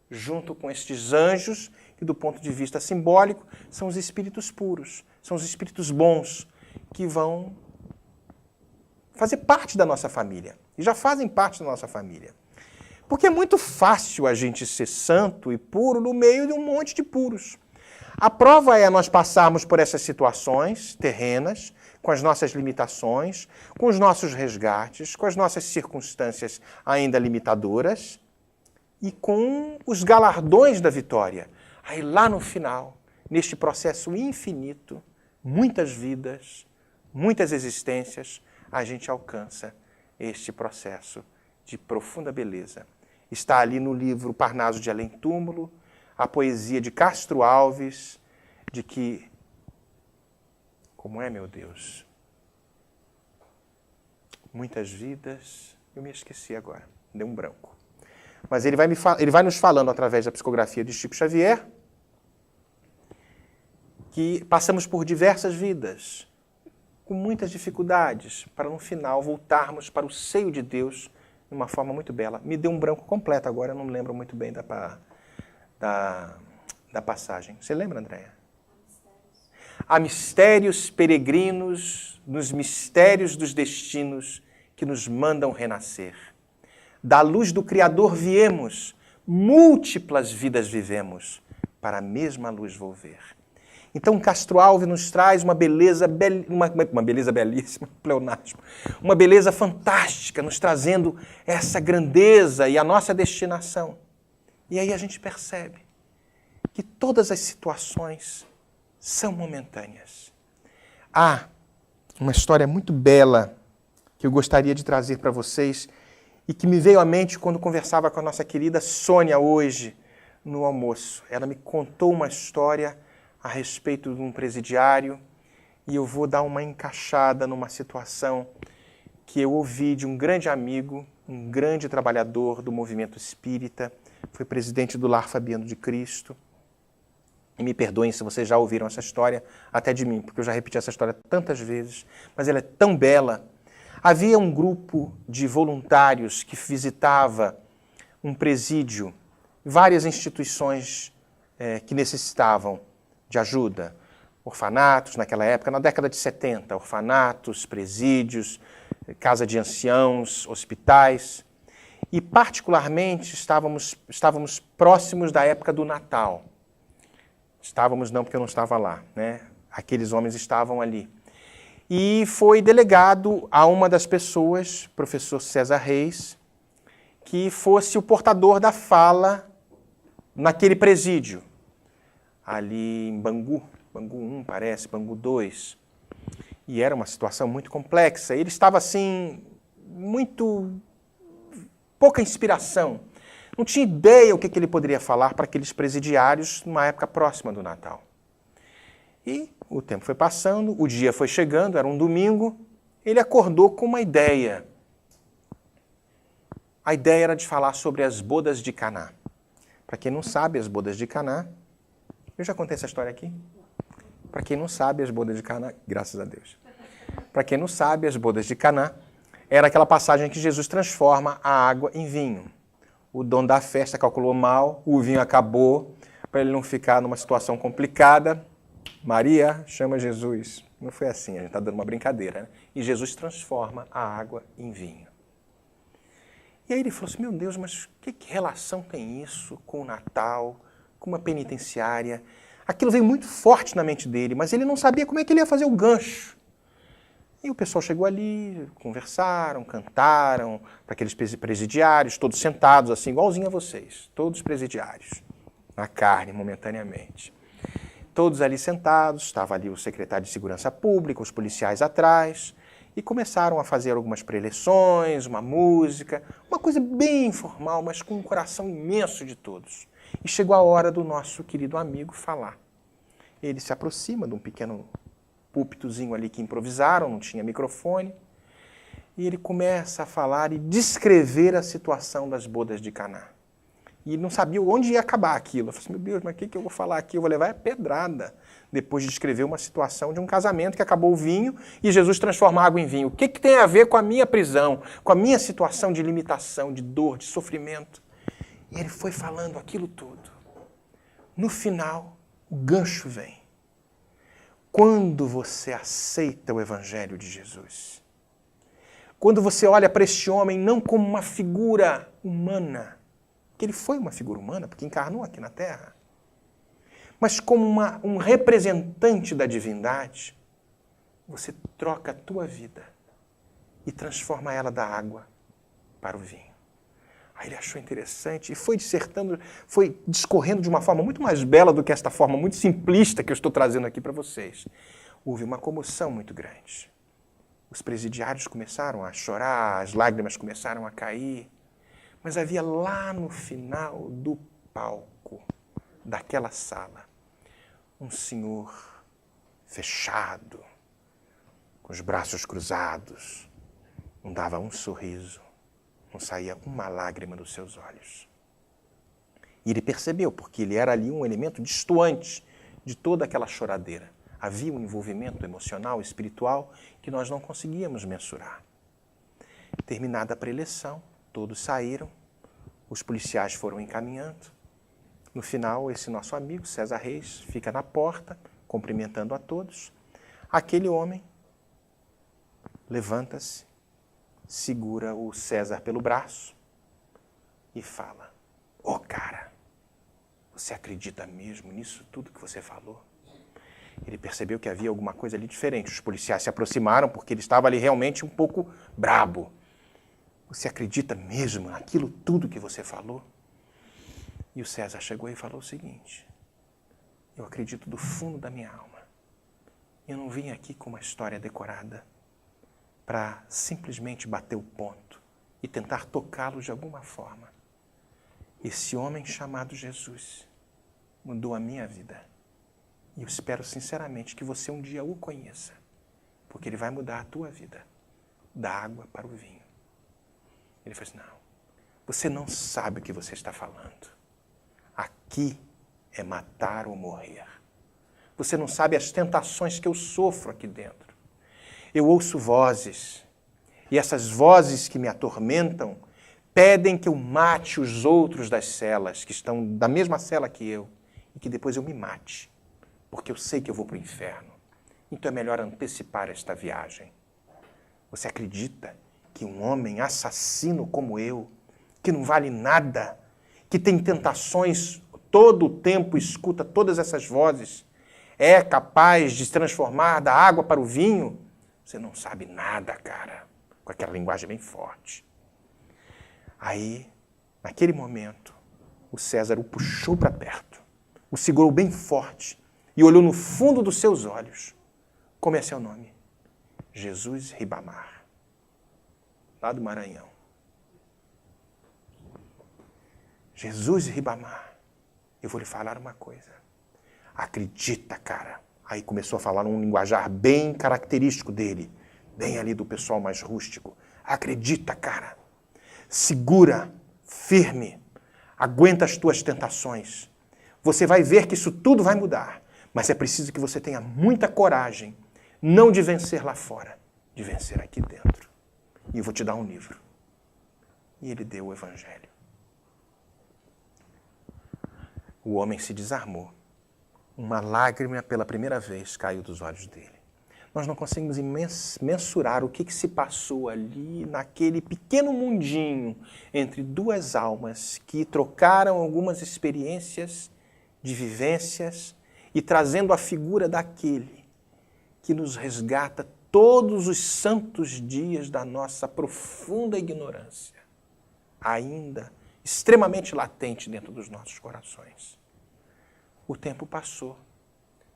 junto com estes anjos, que do ponto de vista simbólico são os espíritos puros, são os espíritos bons, que vão fazer parte da nossa família. E já fazem parte da nossa família. Porque é muito fácil a gente ser santo e puro no meio de um monte de puros. A prova é nós passarmos por essas situações terrenas, com as nossas limitações, com os nossos resgates, com as nossas circunstâncias ainda limitadoras e com os galardões da vitória. Aí lá no final, neste processo infinito, muitas vidas, muitas existências, a gente alcança este processo de profunda beleza. Está ali no livro Parnaso de Além Túmulo, a poesia de Castro Alves, de que... Como é, meu Deus? Muitas vidas... Eu me esqueci agora, deu um branco. Mas ele vai nos falando, através da psicografia de Chico Xavier, que passamos por diversas vidas, com muitas dificuldades, para no final voltarmos para o seio de Deus de uma forma muito bela. Me deu um branco completo agora, eu não me lembro muito bem da passagem. Você lembra, Andréia? Há mistérios peregrinos nos mistérios dos destinos que nos mandam renascer. Da luz do Criador viemos, múltiplas vidas vivemos, para a mesma luz volver. Então Castro Alves nos traz uma beleza, uma beleza belíssima, pleonasmo, uma beleza fantástica, nos trazendo essa grandeza e a nossa destinação. E aí a gente percebe que todas as situações são momentâneas. Há uma história muito bela que eu gostaria de trazer para vocês e que me veio à mente quando conversava com a nossa querida Sônia hoje no almoço. Ela me contou uma história a respeito de um presidiário e eu vou dar uma encaixada numa situação que eu ouvi de um grande amigo, um grande trabalhador do movimento espírita, foi presidente do Lar Fabiano de Cristo. E me perdoem se vocês já ouviram essa história até de mim, porque eu já repeti essa história tantas vezes, mas ela é tão bela. Havia um grupo de voluntários que visitava um presídio, várias instituições que necessitavam de ajuda. Orfanatos naquela época, na década de 70, orfanatos, presídios, casa de anciãos, hospitais. E particularmente estávamos próximos da época do Natal. Estávamos não, porque eu não estava lá, né? Aqueles homens estavam ali. E foi delegado a uma das pessoas, professor César Reis, que fosse o portador da fala naquele presídio, ali em Bangu 1 parece, Bangu 2. E era uma situação muito complexa. Ele estava assim, pouca inspiração. Não tinha ideia o que ele poderia falar para aqueles presidiários numa época próxima do Natal. E o tempo foi passando, o dia foi chegando, era um domingo, ele acordou com uma ideia. A ideia era de falar sobre as bodas de Caná. Para quem não sabe, as bodas de Caná, eu já contei essa história aqui? Para quem não sabe, as bodas de Caná, graças a Deus. Para quem não sabe, as bodas de Caná era aquela passagem que Jesus transforma a água em vinho. O dono da festa calculou mal, o vinho acabou, para ele não ficar numa situação complicada. Maria chama Jesus. Não foi assim, a gente está dando uma brincadeira, né? E Jesus transforma a água em vinho. E aí ele falou assim, meu Deus, mas que relação tem isso com o Natal, com uma penitenciária? Aquilo veio muito forte na mente dele, mas ele não sabia como é que ele ia fazer o gancho. E o pessoal chegou ali, conversaram, cantaram para aqueles presidiários, todos sentados assim, igualzinho a vocês, todos presidiários, na carne, momentaneamente. Todos ali sentados, estava ali o secretário de Segurança Pública, os policiais atrás, e começaram a fazer algumas preleções, uma música, uma coisa bem informal, mas com um coração imenso de todos. E chegou a hora do nosso querido amigo falar. Ele se aproxima de um pequeno púlpitozinho ali que improvisaram, não tinha microfone, e ele começa a falar e descrever a situação das bodas de Caná. E não sabia onde ia acabar aquilo. Eu falei assim, meu Deus, mas o que eu vou falar aqui? Eu vou levar a pedrada depois de descrever uma situação de um casamento que acabou o vinho e Jesus transforma a água em vinho. O que tem a ver com a minha prisão, com a minha situação de limitação, de dor, de sofrimento? E ele foi falando aquilo tudo. No final, o gancho vem. Quando você aceita o Evangelho de Jesus, quando você olha para este homem não como uma figura humana, que ele foi uma figura humana, porque encarnou aqui na Terra, mas como um representante da divindade, você troca a tua vida e transforma ela da água para o vinho. Aí ele achou interessante e foi dissertando, foi discorrendo de uma forma muito mais bela do que esta forma muito simplista que eu estou trazendo aqui para vocês. Houve uma comoção muito grande. Os presidiários começaram a chorar, as lágrimas começaram a cair, mas havia lá no final do palco daquela sala um senhor fechado, com os braços cruzados, não dava um sorriso. Não saía uma lágrima dos seus olhos. E ele percebeu, porque ele era ali um elemento destoante de toda aquela choradeira. Havia um envolvimento emocional, espiritual, que nós não conseguíamos mensurar. Terminada a preleção, todos saíram, os policiais foram encaminhando. No final, esse nosso amigo, César Reis, fica na porta, cumprimentando a todos, aquele homem levanta-se, segura o César pelo braço e fala: "Ô, cara, você acredita mesmo nisso tudo que você falou?" Ele percebeu que havia alguma coisa ali diferente. Os policiais se aproximaram porque ele estava ali realmente um pouco brabo. "Você acredita mesmo naquilo tudo que você falou?" E o César chegou e falou o seguinte: "Eu acredito do fundo da minha alma. Eu não vim aqui com uma história decorada para simplesmente bater o ponto e tentar tocá-lo de alguma forma. Esse homem chamado Jesus mudou a minha vida. E eu espero sinceramente que você um dia o conheça, porque ele vai mudar a tua vida, da água para o vinho." Ele falou assim: "Não, você não sabe o que você está falando. Aqui é matar ou morrer. Você não sabe as tentações que eu sofro aqui dentro. Eu ouço vozes, e essas vozes que me atormentam pedem que eu mate os outros das celas, que estão da mesma cela que eu, e que depois eu me mate, porque eu sei que eu vou para o inferno. Então é melhor antecipar esta viagem. Você acredita que um homem assassino como eu, que não vale nada, que tem tentações, todo o tempo escuta todas essas vozes, é capaz de se transformar da água para o vinho? Você não sabe nada, cara." Com aquela linguagem bem forte. Aí, naquele momento, o César o puxou para perto, o segurou bem forte e olhou no fundo dos seus olhos. "Como é seu nome?" "Jesus Ribamar, lá do Maranhão." "Jesus Ribamar, eu vou lhe falar uma coisa. Acredita, cara." Aí começou a falar num linguajar bem característico dele, bem ali do pessoal mais rústico. "Acredita, cara. Segura, firme, aguenta as tuas tentações. Você vai ver que isso tudo vai mudar, mas é preciso que você tenha muita coragem, não de vencer lá fora, de vencer aqui dentro. E eu vou te dar um livro." E ele deu o Evangelho. O homem se desarmou. Uma lágrima pela primeira vez caiu dos olhos dele. Nós não conseguimos mensurar o que se passou ali naquele pequeno mundinho entre duas almas que trocaram algumas experiências de vivências e trazendo a figura daquele que nos resgata todos os santos dias da nossa profunda ignorância, ainda extremamente latente dentro dos nossos corações. O tempo passou,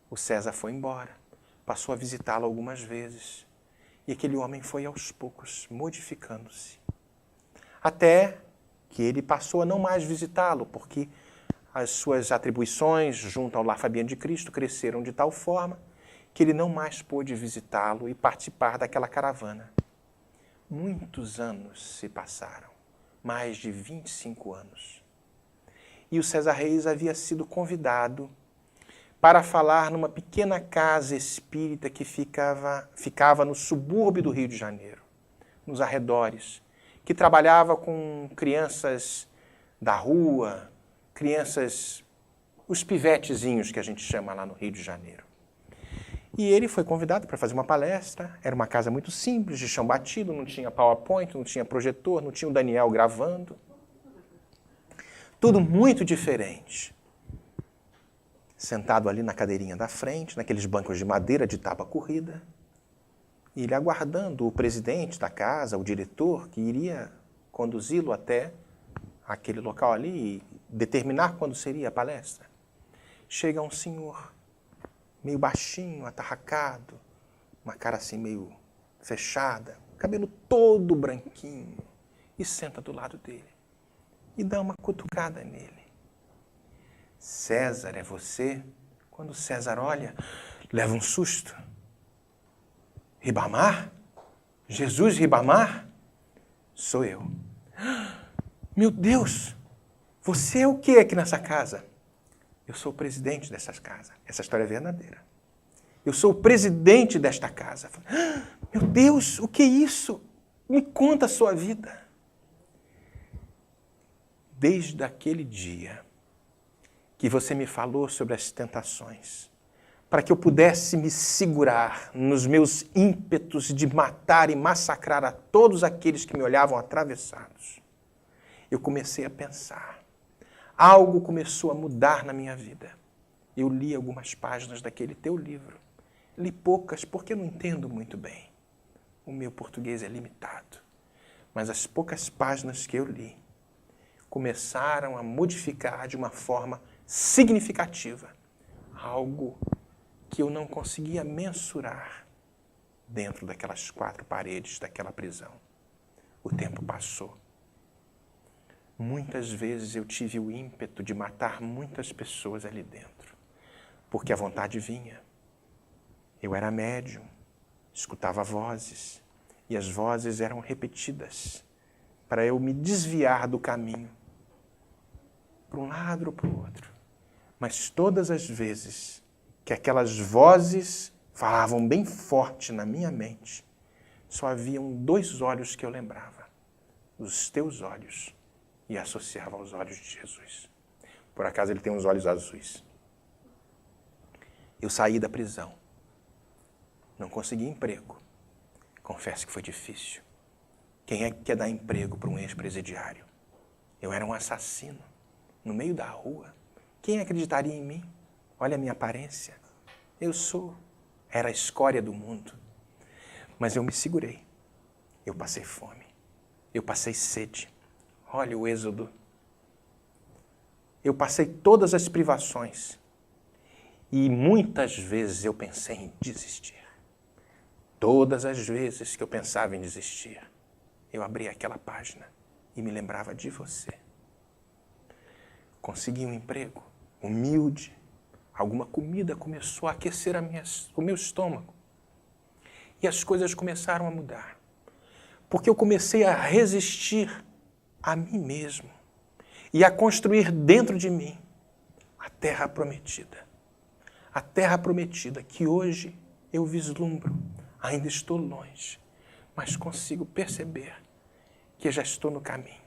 o César foi embora, passou a visitá-lo algumas vezes, e aquele homem foi aos poucos modificando-se. Até que ele passou a não mais visitá-lo, porque as suas atribuições junto ao Lar Fabiano de Cristo cresceram de tal forma que ele não mais pôde visitá-lo e participar daquela caravana. Muitos anos se passaram, mais de 25 anos. E o César Reis havia sido convidado para falar numa pequena casa espírita que ficava no subúrbio do Rio de Janeiro, nos arredores, que trabalhava com crianças da rua, crianças, os pivetezinhos que a gente chama lá no Rio de Janeiro. E ele foi convidado para fazer uma palestra. Era uma casa muito simples, de chão batido, não tinha PowerPoint, não tinha projetor, não tinha o Daniel gravando. Tudo muito diferente. Sentado ali na cadeirinha da frente, naqueles bancos de madeira de tábua corrida, e ele aguardando o presidente da casa, o diretor, que iria conduzi-lo até aquele local ali e determinar quando seria a palestra. Chega um senhor, meio baixinho, atarracado, uma cara assim meio fechada, cabelo todo branquinho, e senta do lado dele e dá uma cutucada nele. "César, é você?" Quando César olha, leva um susto. "Ribamar? Jesus Ribamar?" "Sou eu." "Meu Deus, você é o que aqui nessa casa?" "Eu sou o presidente dessa casa." Essa história é verdadeira. "Eu sou o presidente desta casa." "Meu Deus, o que é isso? Me conta a sua vida." "Desde aquele dia que você me falou sobre as tentações, para que eu pudesse me segurar nos meus ímpetos de matar e massacrar a todos aqueles que me olhavam atravessados, eu comecei a pensar. Algo começou a mudar na minha vida. Eu li algumas páginas daquele teu livro. Li poucas porque eu não entendo muito bem. O meu português é limitado. Mas as poucas páginas que eu li começaram a modificar de uma forma significativa algo que eu não conseguia mensurar dentro daquelas 4 paredes daquela prisão. O tempo passou. Muitas vezes eu tive o ímpeto de matar muitas pessoas ali dentro, porque a vontade vinha. Eu era médium, escutava vozes, e as vozes eram repetidas para eu me desviar do caminho, para um lado ou para o outro. Mas todas as vezes que aquelas vozes falavam bem forte na minha mente, só haviam 2 olhos que eu lembrava, os teus olhos, e associava aos olhos de Jesus. Por acaso ele tem uns olhos azuis. Eu saí da prisão. Não consegui emprego. Confesso que foi difícil. Quem é que quer dar emprego para um ex-presidiário? Eu era um assassino, no meio da rua. Quem acreditaria em mim? Olha a minha aparência. Era a escória do mundo. Mas eu me segurei. Eu passei fome. Eu passei sede. Olha o êxodo. Eu passei todas as privações. E muitas vezes eu pensei em desistir. Todas as vezes que eu pensava em desistir, eu abria aquela página e me lembrava de você. Consegui um emprego, humilde. Alguma comida começou a aquecer o meu estômago. E as coisas começaram a mudar. Porque eu comecei a resistir a mim mesmo e a construir dentro de mim a terra prometida. A terra prometida que hoje eu vislumbro. Ainda estou longe, mas consigo perceber que já estou no caminho.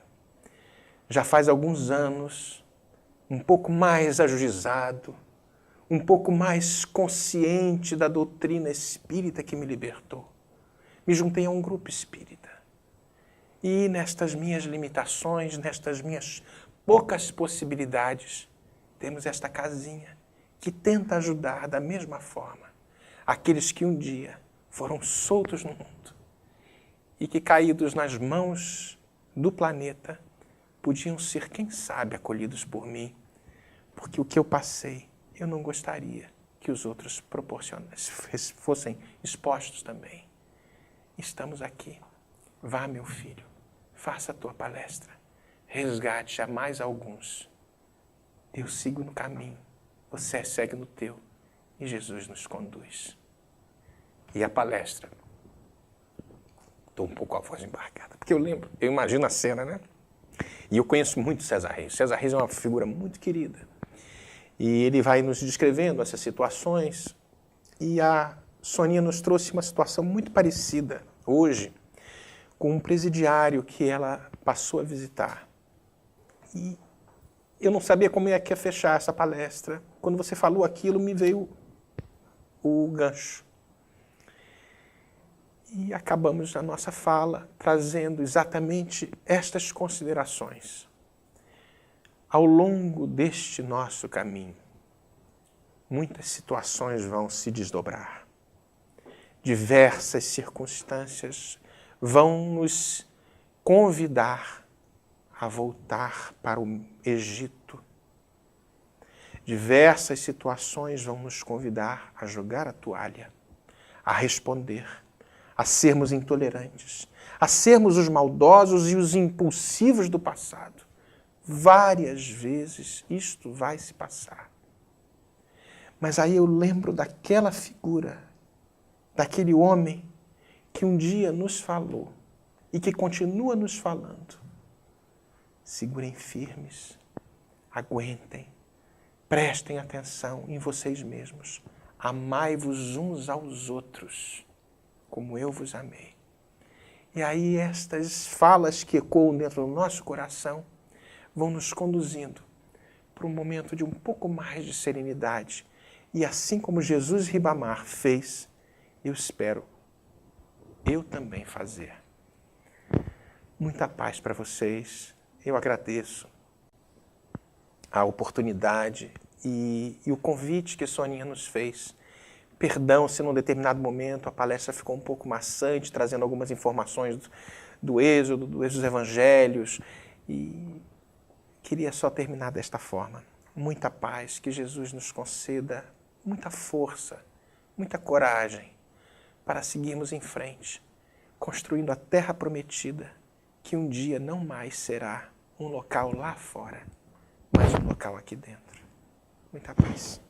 Já faz alguns anos, um pouco mais ajuizado, um pouco mais consciente da doutrina espírita que me libertou. Me juntei a um grupo espírita. E nestas minhas limitações, nestas minhas poucas possibilidades, temos esta casinha que tenta ajudar da mesma forma aqueles que um dia foram soltos no mundo e que, caídos nas mãos do planeta, podiam ser, quem sabe, acolhidos por mim, porque o que eu passei, eu não gostaria que os outros fossem expostos também. Estamos aqui. Vá, meu filho, faça a tua palestra, resgate a mais alguns. Eu sigo no caminho, você segue no teu e Jesus nos conduz. E a palestra, estou um pouco com a voz embarcada, porque eu imagino a cena, né? E eu conheço muito César Reis. César Reis é uma figura muito querida. E ele vai nos descrevendo essas situações. E a Soninha nos trouxe uma situação muito parecida hoje com um presidiário que ela passou a visitar. E eu não sabia como é que ia fechar essa palestra. Quando você falou aquilo, me veio o gancho. E acabamos a nossa fala trazendo exatamente estas considerações. Ao longo deste nosso caminho, muitas situações vão se desdobrar. Diversas circunstâncias vão nos convidar a voltar para o Egito. Diversas situações vão nos convidar a jogar a toalha, a responder, a sermos intolerantes, a sermos os maldosos e os impulsivos do passado. Várias vezes isto vai se passar. Mas aí eu lembro daquela figura, daquele homem que um dia nos falou e que continua nos falando. Segurem firmes, aguentem, prestem atenção em vocês mesmos. Amai-vos uns aos outros, como eu vos amei. E aí estas falas que ecoam dentro do nosso coração vão nos conduzindo para um momento de um pouco mais de serenidade E assim como Jesus Ribamar fez, eu espero eu também fazer. Muita paz para vocês. Eu agradeço a oportunidade e o convite que Soninha nos fez. Perdão se num determinado momento a palestra ficou um pouco maçante, trazendo algumas informações do Êxodo, dos Evangelhos. E queria só terminar desta forma. Muita paz, que Jesus nos conceda muita força, muita coragem para seguirmos em frente, construindo a terra prometida, que um dia não mais será um local lá fora, mas um local aqui dentro. Muita paz.